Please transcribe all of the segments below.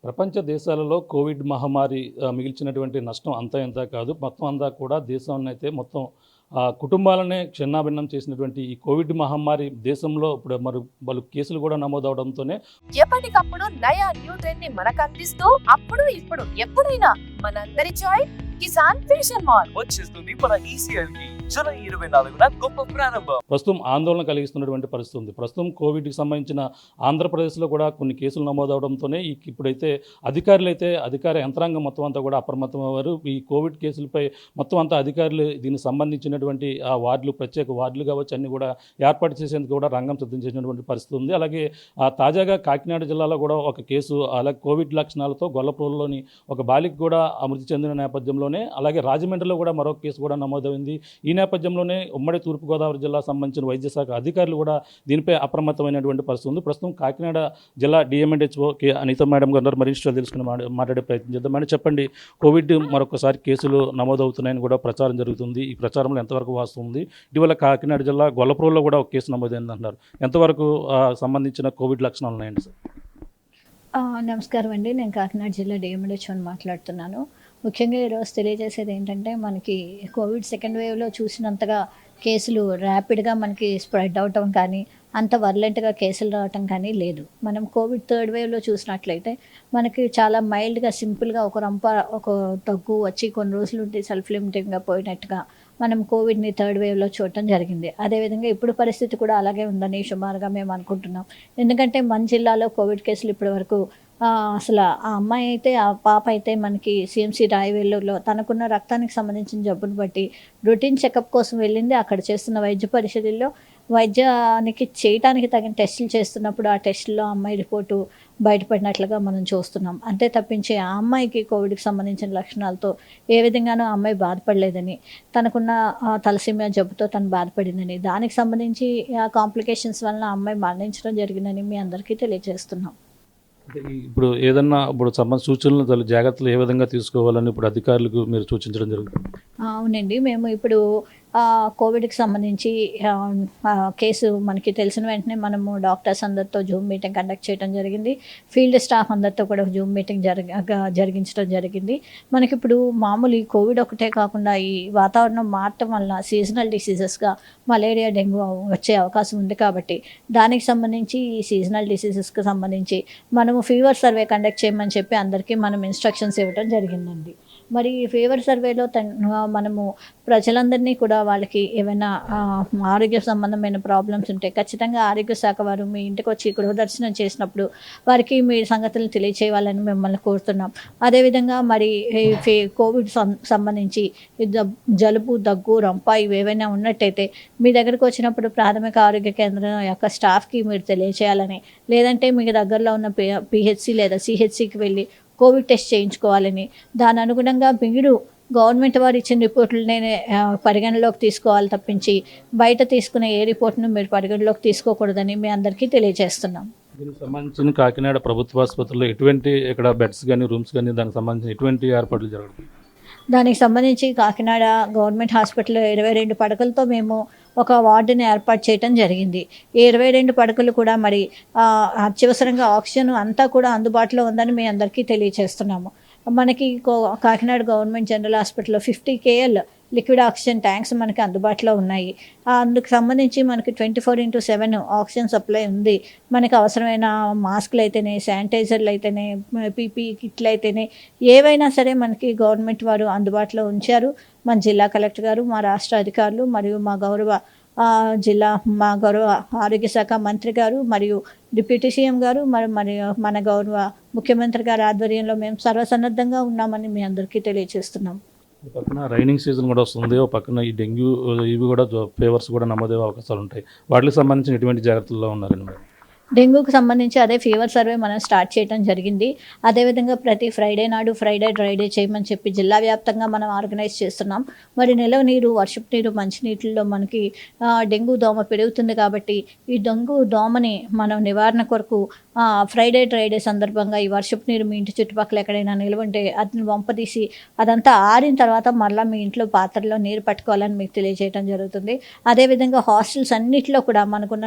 ప్రపంచ దేశాలలో కోవిడ్ మహమ్మారి మిగిల్చినటువంటి నష్టం అంతా ఇంత కాదు. మొత్తం అంతా కూడా దేశాన్నైతే మొత్తం కుటుంబాలనే చిన్నాభిన్నం చేసినటువంటి ఈ కోవిడ్ మహమ్మారి దేశంలో ఇప్పుడు పలు కేసులు కూడా నమోదవడంతోనే ఎప్పటికప్పుడు నయా న్యూ ట్రెండ్ ని మనకు అందిస్తూ అప్పుడు ఇప్పుడు ఎప్పుడైనా మనందరి చాయిస్ కిసాన్ ఫ్యాషన్ మాల్ వచ్చేస్తుంది మన ఈసీఎల్ కి జూలై 24న గొప్ప ప్రారంభం. ప్రస్తుతం ఆందోళన కలిగిస్తున్నటువంటి పరిస్థితి ఉంది. ప్రస్తుతం కోవిడ్కి సంబంధించిన ఆంధ్రప్రదేశ్లో కూడా కొన్ని కేసులు నమోదవడంతోనే ఇప్పుడైతే అధికార యంత్రాంగం మొత్తం అంతా కూడా అప్రమత్తమయ్యారు. ఈ కోవిడ్ కేసులపై మొత్తం అంతా అధికారులు దీనికి సంబంధించినటువంటి ఆ వార్డులు, ప్రత్యేక వార్డులు కావచ్చు, అన్ని కూడా ఏర్పాటు చేసేందుకు కూడా రంగం సిద్ధం చేసినటువంటి పరిస్థితి ఉంది. అలాగే తాజాగా కాకినాడ జిల్లాలో కూడా ఒక కేసు, అలాగే కోవిడ్ లక్షణాలతో గొల్లప్రోలులోని ఒక బాలిక కూడా మృతి చెందిన నేపథ్యంలోనే, అలాగే రాజమండ్రిలో కూడా మరొక కేసు కూడా నమోదైంది. ఈ నేపథ్యంలోనే ఉమ్మడి తూర్పుగోదావరి జిల్లా సంబంధించిన వైద్య శాఖ అధికారులు కూడా దీనిపై అప్రమత్తమైనటువంటి పరిస్థితి ఉంది. ప్రస్తుతం కాకినాడ జిల్లా డిఎంఎండ్హెచ్ఓ అనిత మేడం గారు మరింత విషయాలు తెలుసుకుని మాట్లాడే ప్రయత్నం చేద్దాం. మేడం, చెప్పండి, కోవిడ్ మరొకసారి కేసులు నమోదవుతున్నాయని కూడా ప్రచారం జరుగుతుంది. ఈ ప్రచారంలో ఎంతవరకు వాస్తవం? ఇటీవల కాకినాడ జిల్లా గొల్లప్రోలులో కూడా ఒక కేసు నమోదైంది అంటున్నారు. ఎంతవరకు సంబంధించిన కోవిడ్ లక్షణాలు ఉన్నాయండి సార్? నమస్కారం అండి, నేను కాకినాడ జిల్లా డిఎంఎండ్హెచ్ఓ మాట్లాడుతున్నాను. ముఖ్యంగా ఈరోజు తెలియజేసేది ఏంటంటే, మనకి కోవిడ్ సెకండ్ వేవ్లో చూసినంతగా కేసులు ర్యాపిడ్గా మనకి స్ప్రెడ్ అవటం కానీ, అంత వర్లెంట్గా కేసులు రావటం కానీ లేదు. మనం కోవిడ్ థర్డ్ వేవ్లో చూసినట్లయితే మనకి చాలా మైల్డ్గా, సింపుల్గా ఒక దగ్గు వచ్చి కొన్ని రోజులు ఉంటే సెల్ఫ్ లిమిటింగ్గా పోయినట్టుగా మనం కోవిడ్ని థర్డ్ వేవ్లో చూడటం జరిగింది. అదేవిధంగా ఇప్పుడు పరిస్థితి కూడా అలాగే ఉందని సుమారుగా మేము అనుకుంటున్నాం. ఎందుకంటే మన జిల్లాలో కోవిడ్ కేసులు ఇప్పటి వరకు అసలు ఆ అమ్మాయి అయితే, ఆ పాప అయితే మనకి సిఎంసి రాయవేలూరులో తనకున్న రక్తానికి సంబంధించిన జబ్బును బట్టి రొటీన్ చెకప్ కోసం వెళ్ళింది. అక్కడ చేస్తున్న వైద్య పరిశీలనలో వైద్యానికి చేయడానికి తగిన టెస్టులు చేస్తున్నప్పుడు ఆ టెస్టుల్లో అమ్మాయి రిపోర్టు బయటపడినట్లుగా మనం చూస్తున్నాం. అంతే తప్పించి ఆ అమ్మాయికి కోవిడ్కి సంబంధించిన లక్షణాలతో ఏ విధంగానూ ఆ అమ్మాయి బాధపడలేదని, తనకున్న తలసీమియా జబ్బుతో తను బాధపడిందని, దానికి సంబంధించి ఆ కాంప్లికేషన్స్ వలన ఆ అమ్మాయి మరణించడం జరిగిందని మీ అందరికీ తెలియజేస్తున్నాం. ఇప్పుడు ఏదన్నా సూచనలు, జాగ్రత్తలు ఏ విధంగా తీసుకోవాలని ఇప్పుడు అధికారులకు మీరు సూచించడం జరుగుతుంది? అవునండి, మేము ఇప్పుడు కోవిడ్కి సంబంధించి కేసు మనకి తెలిసిన వెంటనే మనము డాక్టర్స్ అందరితో జూమ్ మీటింగ్ కండక్ట్ చేయడం జరిగింది. ఫీల్డ్ స్టాఫ్ అందరితో కూడా జూమ్ మీటింగ్ జరిగించడం జరిగింది. మనకి ఇప్పుడు మామూలు ఈ కోవిడ్ ఒకటే కాకుండా ఈ వాతావరణం మారటం వల్ల సీజనల్ డిసీజెస్గా మలేరియా, డెంగ్యూ వచ్చే అవకాశం ఉంది. కాబట్టి దానికి సంబంధించి ఈ సీజనల్ డిసీజెస్కి సంబంధించి మనము ఫీవర్ సర్వే కండక్ట్ చేయమని చెప్పి అందరికీ మనం ఇన్స్ట్రక్షన్స్ ఇవ్వడం జరిగిందండి. మరి ఈ ఫీవర్ సర్వేలో మనము ప్రజలందరినీ కూడా వాళ్ళకి ఏమైనా ఆరోగ్య సంబంధమైన ప్రాబ్లమ్స్ ఉంటే ఖచ్చితంగా ఆరోగ్య శాఖ వారు మీ ఇంటికి వచ్చి గృహదర్శనం చేసినప్పుడు వారికి మీ సంగతులను తెలియచేయాలని మిమ్మల్ని కోరుతున్నాం. అదేవిధంగా మరి కోవిడ్ సంబంధించి జలుబు, దగ్గు, రంప ఇవేవైనా ఉన్నట్టయితే మీ దగ్గరకు వచ్చినప్పుడు ప్రాథమిక ఆరోగ్య కేంద్రం యొక్క స్టాఫ్కి మీరు తెలియచేయాలని, లేదంటే మీకు దగ్గరలో ఉన్న పిహెచ్సి లేదా సిహెచ్సికి వెళ్ళి కోవిడ్ టెస్ట్ చేయించుకోవాలని, దాని అనుగుణంగా మీరు గవర్నమెంట్ వారు ఇచ్చిన రిపోర్టులనే పరిగణలోకి తీసుకోవాలి తప్పించి బయట తీసుకునే ఏ రిపోర్ట్ను మీరు పరిగణలోకి తీసుకోకూడదని మీ అందరికీ తెలియజేస్తున్నాం. దీనికి సంబంధించిన కాకినాడ ప్రభుత్వ ఆసుపత్రిలో ఎటువంటి ఇక్కడ బెడ్స్ కానీ, రూమ్స్ కానీ దానికి సంబంధించిన ఎటువంటి ఏర్పాట్లు జరుగుతాయి? దానికి సంబంధించి కాకినాడ గవర్నమెంట్ హాస్పిటల్లో 22 పడకలతో మేము ఒక వార్డుని ఏర్పాటు చేయడం జరిగింది. ఈ 22 పడకలు కూడా మరి అత్యవసరంగా ఆక్సిజన్ అంతా కూడా అందుబాటులో ఉందని మీ అందరికీ తెలియజేస్తున్నాము. మనకి కాకినాడ గవర్నమెంట్ జనరల్ హాస్పిటల్లో 50 KL లిక్విడ్ ఆక్సిజన్ ట్యాంక్స్ మనకి అందుబాటులో ఉన్నాయి. అందుకు సంబంధించి మనకి 24/7 ఆక్సిజన్ సప్లై ఉంది. మనకి అవసరమైన మాస్కులు అయితేనే, శానిటైజర్లు అయితేనే, పీపీఈ కిట్లు అయితేనే ఏవైనా సరే మనకి గవర్నమెంట్ వారు అందుబాటులో ఉంచారు. మన జిల్లా కలెక్టర్ గారు, మా రాష్ట్ర అధికారులు మరియు మా గౌరవ ఆరోగ్య శాఖ మంత్రి గారు మరియు డిప్యూటీ సీఎం గారు మరియు మన గౌరవ ముఖ్యమంత్రి గారి ఆధ్వర్యంలో మేము సర్వసన్నద్ధంగా ఉన్నామని మీ అందరికీ తెలియజేస్తున్నాం. పక్కన రైనింగ్ సీజన్ కూడా వస్తుంది. ఓ పక్కన ఈ డెంగ్యూ ఇవి కూడా ఫీవర్స్ కూడా నమోదయ్యే అవకాశాలు ఉంటాయి. వాటికి సంబంధించిన ఎటువంటి జాగ్రత్తల్లో ఉన్నారండి మరి? డెంగ్యూకి సంబంధించి అదే ఫీవర్ సర్వే మనం స్టార్ట్ చేయడం జరిగింది. అదేవిధంగా ప్రతి ఫ్రైడే నాడు ఫ్రైడే డ్రై డే చేయమని చెప్పి జిల్లా వ్యాప్తంగా మనం ఆర్గనైజ్ చేస్తున్నాం. మరి నిలవ నీరు, వర్షపు నీరు, మంచినీటిల్లో మనకి డెంగ్యూ దోమ పెరుగుతుంది. కాబట్టి ఈ డెంగ్యూ దోమని మనం నివారణ కొరకు ట్రైడే సందర్భంగా ఈ వర్షపు నీరు మీ ఇంటి చుట్టుపక్కల ఎక్కడైనా నిల్వ ఉంటే అది వంపదీసి అదంతా ఆరిన తర్వాత మళ్ళీ మీ ఇంట్లో పాత్రలో నీరు పట్టుకోవాలని మీకు తెలియజేయడం జరుగుతుంది. అదేవిధంగా హాస్టల్స్ అన్నింటిలో కూడా మనకున్న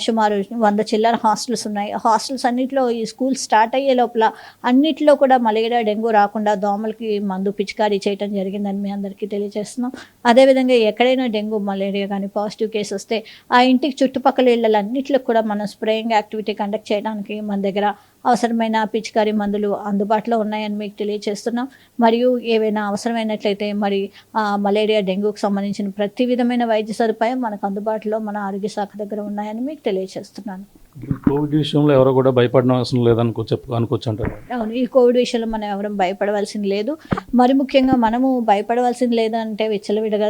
సుమారు 100 చిల్లర హాస్టల్స్ ఉన్నాయి. హాస్టల్స్ అన్నింటిలో ఈ స్కూల్ స్టార్ట్ అయ్యే లోపల అన్నింటిలో కూడా మలేరియా డెంగ్యూ రాకుండా దోమలకి మందు పిచికారీ చేయడం జరిగిందని మీ అందరికీ తెలియజేస్తున్నాం. అదేవిధంగా ఎక్కడైనా డెంగ్యూ మలేరియా కానీ పాజిటివ్ కేసు వస్తే ఆ ఇంటికి చుట్టుపక్కల ఇళ్ళలన్నింటిలో కూడా మనం స్ప్రేయింగ్ యాక్టివిటీ కండక్ట్ చేయడానికి మన దగ్గర అవసరమైన పిచికారీ మందులు అందుబాటులో ఉన్నాయని మీకు తెలియజేస్తున్నాం. మరియు ఏవైనా అవసరమైనట్లయితే మరి మలేరియా డెంగ్యూకి సంబంధించిన ప్రతి విధమైన వైద్య సదుపాయం మనకు అందుబాటులో మన ఆరోగ్య శాఖ దగ్గర ఉన్నాయని మీకు తెలియజేస్తున్నాను. కోవిడ్ విషయంలో ఎవరో కూడా భయపడిన అవసరం అనుకోవచ్చు అంటారు. అవును, ఈ కోవిడ్ విషయంలో మనం ఎవరం భయపడవలసింది లేదు. మరి ముఖ్యంగా మనము భయపడవలసింది లేదంటే విచ్చలవిడగా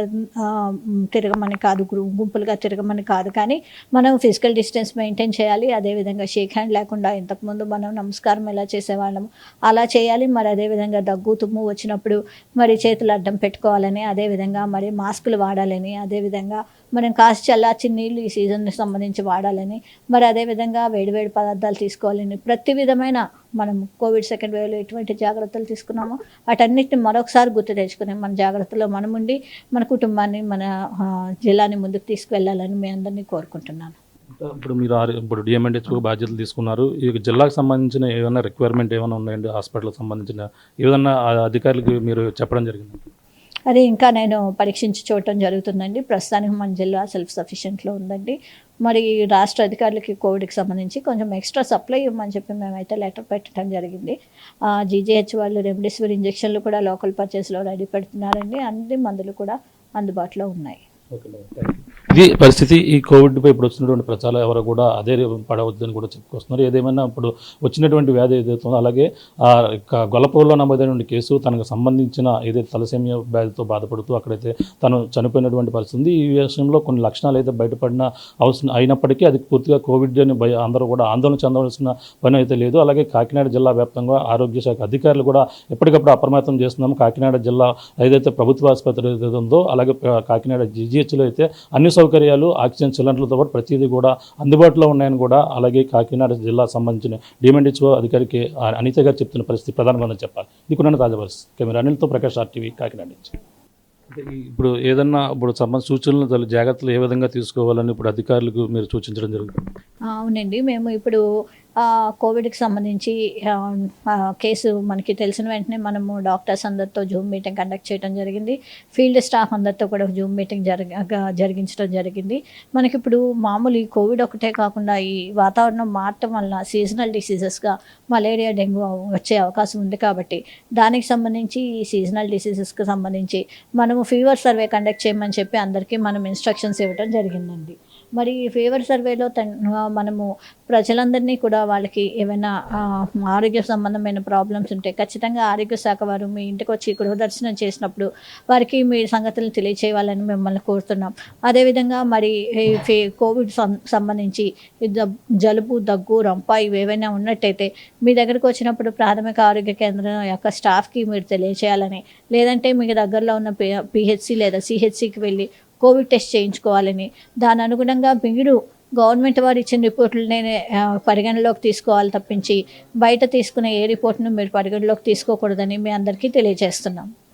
తిరగమని కాదు, గుంపులుగా తిరగమని కాదు, కానీ మనం ఫిజికల్ డిస్టెన్స్ మెయింటైన్ చేయాలి. అదేవిధంగా షేక్ హ్యాండ్ లేకుండా ఇంతకుముందు మనం నమస్కారం ఎలా చేసేవాళ్ళం అలా చేయాలి. మరి అదేవిధంగా దగ్గు తుమ్ము వచ్చినప్పుడు మరి చేతులు అడ్డం పెట్టుకోవాలని, అదేవిధంగా మరి మాస్కులు వాడాలని, అదేవిధంగా మనం కాసి చల్లార్చిన నీళ్ళు ఈ సీజన్కి సంబంధించి వాడాలని, మరి అదేవిధంగా వేడివేడి పదార్థాలు తీసుకోవాలని, ప్రతి విధమైన మనం కోవిడ్ సెకండ్ వేవ్లో ఎటువంటి జాగ్రత్తలు తీసుకున్నామో వాటన్నిటిని మరొకసారి గుర్తు తెచ్చుకుని మన జాగ్రత్తలో మనం ఉండి మన కుటుంబాన్ని మన జిల్లాని ముందుకు తీసుకువెళ్ళాలని మీ అందరినీ కోరుకుంటున్నాను. ఇప్పుడు డిఎంఎన్హెచ్ఓ బాధ్యతలు తీసుకున్నారు. ఈ జిల్లాకు సంబంధించిన ఏమైనా రిక్వైర్మెంట్ ఏమైనా ఉన్నాయండి? హాస్పిటల్కి సంబంధించిన ఏదైనా అధికారులకు మీరు చెప్పడం జరిగింది? అది ఇంకా నేను పరీక్షించి చూడటం జరుగుతుందండి. ప్రస్తుతానికి మన జిల్లా సెల్ఫ్ సఫిషియెంట్లో ఉందండి. మరి రాష్ట్ర అధికారులకి కోవిడ్కి సంబంధించి కొంచెం ఎక్స్ట్రా సప్లై ఇవ్వమని చెప్పి మేమైతే లెటర్ పెట్టడం జరిగింది. జీజీహెచ్ వాళ్ళు రెమ్డెసివిర్ ఇంజెక్షన్లు కూడా లోకల్ పర్చేస్లో రెడీ పెడుతున్నారండి. అన్ని మందులు కూడా అందుబాటులో ఉన్నాయి. ఇది పరిస్థితి. ఈ కోవిడ్పై ఇప్పుడు వచ్చినటువంటి ప్రచారం ఎవరు కూడా అదే పడవద్దని కూడా చెప్పుకొస్తున్నారు. ఏదేమైనా ఇప్పుడు వచ్చినటువంటి వ్యాధి ఏదైతే ఉందో, అలాగే గొల్లపూర్లో నమోదైనటువంటి కేసు తనకు సంబంధించిన ఏదైతే తలసేమియా వ్యాధితో బాధపడుతూ అక్కడైతే తను చనిపోయినటువంటి పరిస్థితి ఉంది. ఈ విషయంలో కొన్ని లక్షణాలు అయితే బయటపడిన అవసరం అయినప్పటికీ అది పూర్తిగా కోవిడ్ అని అందరూ కూడా ఆందోళన చెందవలసిన పని అయితే లేదు. అలాగే కాకినాడ జిల్లా వ్యాప్తంగా ఆరోగ్య శాఖ అధికారులు కూడా ఎప్పటికప్పుడు అప్రమత్తం చేస్తున్నాము. కాకినాడ జిల్లా ఏదైతే ప్రభుత్వ ఆసుపత్రి ఏదైతే ఉందో, అలాగే కాకినాడ జీజీహెచ్లో అయితే అన్ని సౌకర్యాలు ఆక్సిజన్ సిలిండర్లతో పాటు ప్రతిదీ కూడా అందుబాటులో ఉన్నాయని కూడా అలాగే కాకినాడ జిల్లా సంబంధించిన డిఎంఎన్హెచ్ఓ అధికారికి అనిత గారు చెప్తున్న పరిస్థితి ప్రధానంగా చెప్పాలి. ఇది కూడా తాజా పరిస్థితి. కెమెరా అనిల్తో ప్రకాష్, RTV, కాకినాడ నుంచి. ఇప్పుడు ఏదన్నా సూచనలు జాగ్రత్తలు ఏ విధంగా తీసుకోవాలని ఇప్పుడు అధికారులకు మీరు సూచించడం జరుగుతుంది? అవునండి, మేము ఇప్పుడు కోవిడ్కి సంబంధించి కేసు మనకి తెలిసిన వెంటనే మనము డాక్టర్స్ అందరితో జూమ్ మీటింగ్ కండక్ట్ చేయడం జరిగింది. ఫీల్డ్ స్టాఫ్ అందరితో కూడా జూమ్ మీటింగ్ జరిగించడం జరిగింది. మనకి ఇప్పుడు మామూలు ఈ కోవిడ్ ఒకటే కాకుండా ఈ వాతావరణం మారటం వల్ల సీజనల్ డిసీజెస్గా మలేరియా డెంగ్యూ వచ్చే అవకాశం ఉంది. కాబట్టి దానికి సంబంధించి ఈ సీజనల్ డిసీజెస్కి సంబంధించి మనము ఫీవర్ సర్వే కండక్ట్ చేయమని చెప్పి అందరికీ మనం ఇన్స్ట్రక్షన్స్ ఇవ్వడం జరిగిందండి. మరి ఈ ఫీవర్ సర్వేలో మనము ప్రజలందరినీ కూడా వాళ్ళకి ఏమైనా ఆరోగ్య సంబంధమైన ప్రాబ్లమ్స్ ఉంటే ఖచ్చితంగా ఆరోగ్య శాఖ వారు మీ ఇంటికి వచ్చి గృహదర్శనం చేసినప్పుడు వారికి మీ సంగతులను తెలియచేయాలని మిమ్మల్ని కోరుతున్నాం. అదేవిధంగా మరి కోవిడ్ సంబంధించి జలుబు, దగ్గు, రంప ఇవేవైనా ఉన్నట్టయితే మీ దగ్గరకు వచ్చినప్పుడు ప్రాథమిక ఆరోగ్య కేంద్రం యొక్క స్టాఫ్కి మీరు తెలియచేయాలని, లేదంటే మీకు దగ్గరలో ఉన్న PHC లేదా CHCకి వెళ్ళి కోవిడ్ టెస్ట్ చేయించుకోవాలని, దాని అనుగుణంగా మీరు గవర్నమెంట్ వారు ఇచ్చిన రిపోర్టులనే పరిగణలోకి తీసుకోవాలి తప్పించి బయట తీసుకునే ఏ రిపోర్ట్ను మీరు పరిగణలోకి తీసుకోకూడదని మీ అందరికీ తెలియజేస్తున్నాం.